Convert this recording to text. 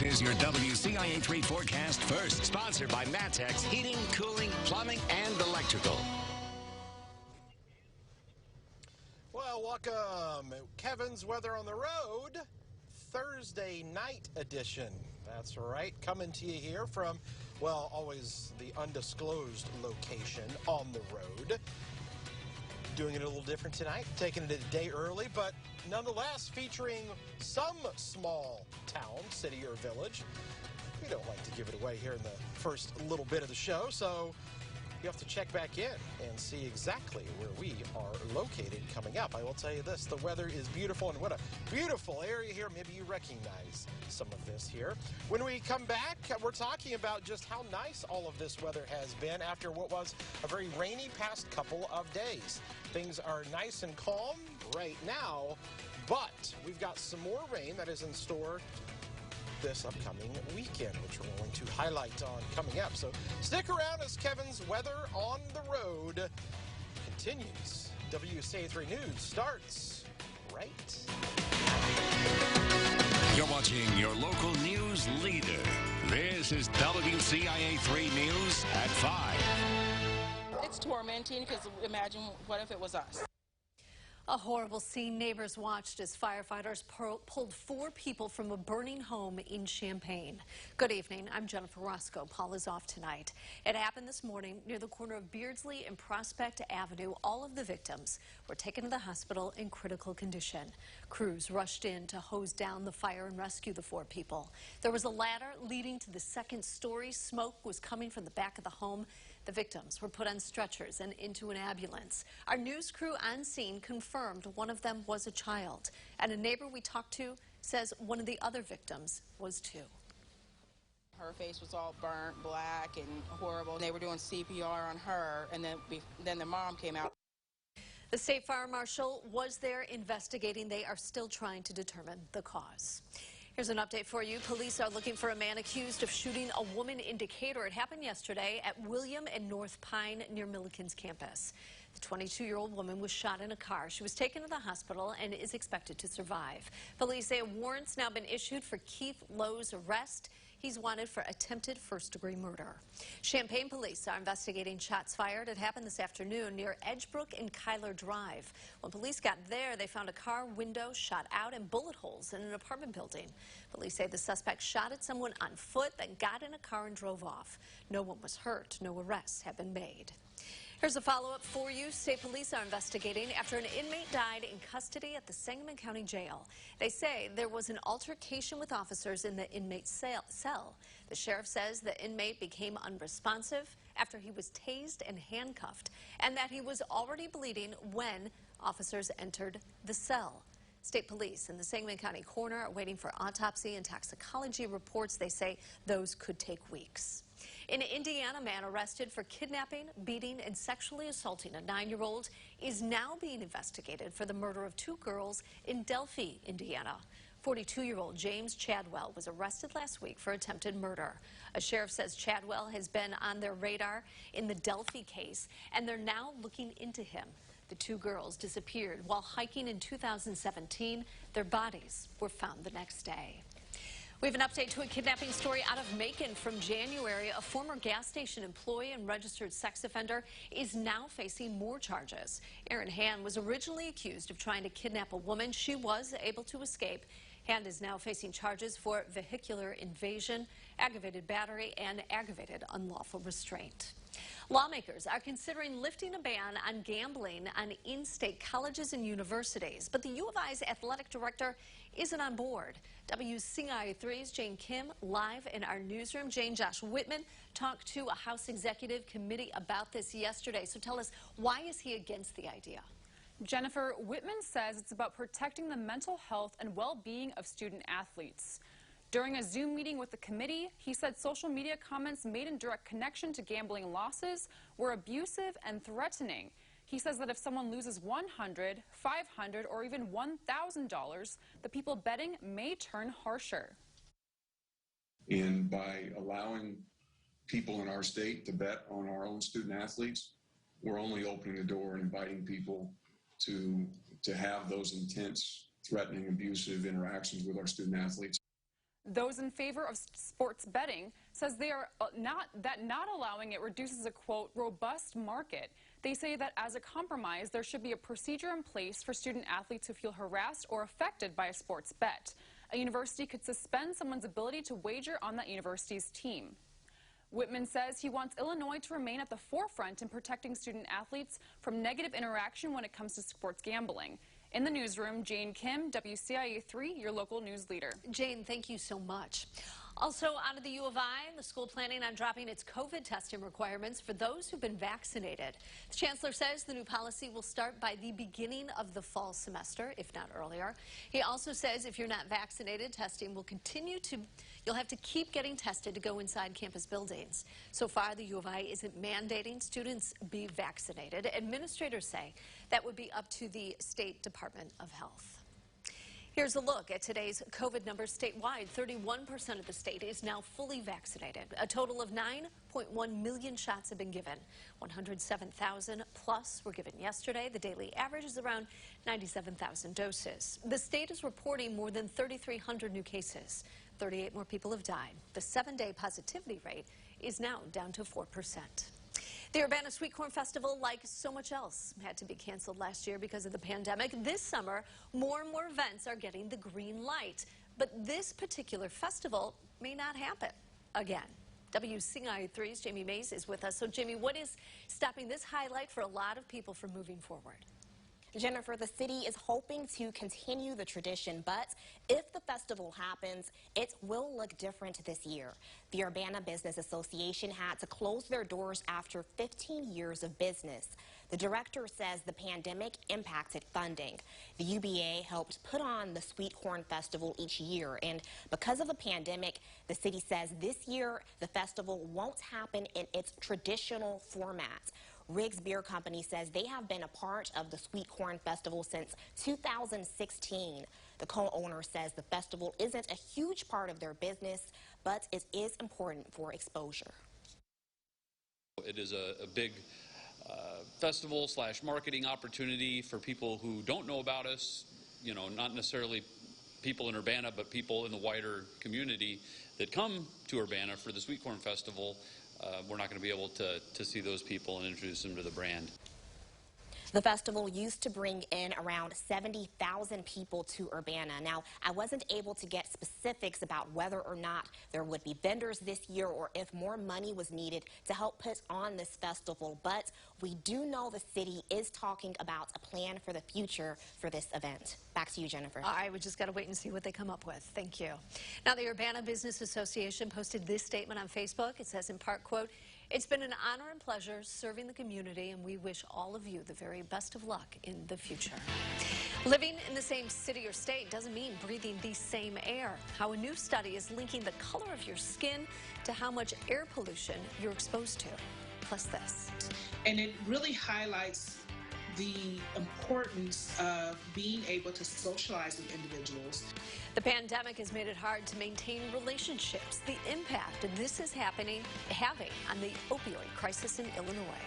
is your WCIA 3 forecast first, sponsored by Matex Heating, Cooling, Plumbing, and Electrical. Well, welcome. Kevin's Weather on the Road, Thursday night edition. That's right, coming to you here from, well, always the undisclosed location on the road. Doing it a little different tonight, taking it a day early, but nonetheless featuring some small town, city, or village. We don't like to give it away here in the first little bit of the show, so you have to check back in and see exactly where we are located coming up. I will tell you this, the weather is beautiful, and what a beautiful area here. Maybe you recognize some of this here. When we come back, we're talking about just how nice all of this weather has been after what was a very rainy past couple of days. Things are nice and calm right now, but we've got some more rain that is in store this upcoming weekend, which we're going to highlight on coming up. So stick around as Kevin's Weather on the Road continues. WCIA 3 News starts right now. You're watching your local news leader. This is WCIA 3 News at 5. It's tormenting because imagine what if it was us. A horrible scene neighbors watched as firefighters pulled 4 people from a burning home in Champaign. Good evening. I'm Jennifer Roscoe. Paul is off tonight. It happened this morning near the corner of Beardsley and Prospect Avenue. All of the victims were taken to the hospital in critical condition. Crews rushed in to hose down the fire and rescue the 4 people. There was a ladder leading to the second story. Smoke was coming from the back of the home. The victims were put on stretchers and into an ambulance. Our news crew on scene confirmed one of them was a child, and a neighbor we talked to says one of the other victims was too. Her face was all burnt, black, and horrible. They were doing CPR on her, and then the mom came out. The state fire marshal was there investigating. They are still trying to determine the cause. Here's an update for you. Police are looking for a man accused of shooting a woman in Decatur. It happened yesterday at William and North Pine near Milliken's campus. The 22-year-old woman was shot in a car. She was taken to the hospital and is expected to survive. Police say a warrant's now been issued for Keith Lowe's arrest. He's wanted for attempted first-degree murder. Champaign police are investigating shots fired. It happened this afternoon near Edgebrook and Kyler Drive. When police got there, they found a car window shot out and bullet holes in an apartment building. Police say the suspect shot at someone on foot, then got in a car and drove off. No one was hurt. No arrests have been made. Here's a follow-up for you. State police are investigating after an inmate died in custody at the Sangamon County Jail. They say there was an altercation with officers in the inmate's cell. The sheriff says the inmate became unresponsive after he was tased and handcuffed, and that he was already bleeding when officers entered the cell. State police in the Sangamon County coroner are waiting for autopsy and toxicology reports. They say those could take weeks. In Indiana, a man arrested for kidnapping, beating, and sexually assaulting a 9-year-old is now being investigated for the murder of 2 girls in DELPHI, Indiana. 42-year-old James Chadwell was arrested last week for attempted murder. A sheriff says Chadwell has been on their radar in the DELPHI case, and they're now looking into him. The 2 girls disappeared while hiking in 2017. Their bodies were found the next day. We have an update to a kidnapping story out of Macon from January. A former gas station employee and registered sex offender is now facing more charges. Erin Hand was originally accused of trying to kidnap a woman. She was able to escape. Hand is now facing charges for vehicular invasion, aggravated battery, and aggravated unlawful restraint. Lawmakers are considering lifting a ban on gambling on in-state colleges and universities, but the U of I's athletic director isn't on board. WCIA 3's Jane Kim live in our newsroom. Jane, Josh Whitman talked to a House Executive Committee about this yesterday. So tell us, why is he against the idea? Jennifer, Whitman says it's about protecting the mental health and well-being of student athletes. During a Zoom meeting with the committee, he said social media comments made in direct connection to gambling losses were abusive and threatening. He says that if someone loses $100, $500, or even $1,000, the people betting may turn harsher. And by allowing people in our state to bet on our own student athletes, we're only opening the door and inviting people to have those intense, threatening, abusive interactions with our student athletes. Those in favor of sports betting says they are not allowing it reduces a, quote, robust market. They say that as a compromise, there should be a procedure in place for student athletes who feel harassed or affected by a sports bet. A university could suspend someone's ability to wager on that university's team. Whitman says he wants Illinois to remain at the forefront in protecting student athletes from negative interaction when it comes to sports gambling. In the newsroom, Jane Kim, WCIA 3, your local news leader. Jane, thank you so much. Also, out of the U of I, the school planning on dropping its COVID testing requirements for those who've been vaccinated. The chancellor says the new policy will start by the beginning of the fall semester, if not earlier. He also says if you're not vaccinated, testing will continue to, you'll have to keep getting tested to go inside campus buildings. So far, the U of I isn't mandating students be vaccinated. Administrators say that would be up to the State Department of Health. Here's a look at today's COVID numbers statewide. 31% of the state is now fully vaccinated. A total of 9.1 million shots have been given. 107,000 plus were given yesterday. The daily average is around 97,000 doses. The state is reporting more than 3,300 new cases. 38 more people have died. The 7-day positivity rate is now down to 4%. The Urbana Sweet Corn Festival, like so much else, had to be canceled last year because of the pandemic. This summer, more and more events are getting the green light. But this particular festival may not happen again. WCIA 3's Jamie Mays is with us. So, Jamie, what is stopping this highlight for a lot of people from moving forward? Jennifer, the city is hoping to continue the tradition, but if the festival happens, it will look different this year. The Urbana Business Association had to close their doors after 15 years of business. The director says the pandemic impacted funding. The UBA helped put on the Sweet Corn Festival each year, and because of the pandemic, the city says this year the festival won't happen in its traditional format. Riggs Beer Company says they have been a part of the Sweet Corn Festival since 2016. The co-owner says the festival isn't a huge part of their business, but it is important for exposure. It is a big festival / marketing opportunity for people who don't know about us, you know, not necessarily people in Urbana, but people in the wider community that come to Urbana for the Sweet Corn Festival. We're not going to be able to see those people and introduce them to the brand. The festival used to bring in around 70,000 people to Urbana. Now, I wasn't able to get specifics about whether or not there would be vendors this year or if more money was needed to help put on this festival, but we do know the city is talking about a plan for the future for this event. Back to you, Jennifer. All right, we just got to wait and see what they come up with. Thank you. Now, the Urbana Business Association posted this statement on Facebook. It says in part, quote, "It's been an honor and pleasure serving the community, and we wish all of you the very best of luck in the future." Living in the same city or state doesn't mean breathing the same air. How a new study is linking the color of your skin to how much air pollution you're exposed to. Plus this. And it really highlights the importance of being able to socialize with individuals. The pandemic has made it hard to maintain relationships. The impact this is having on the opioid crisis in Illinois.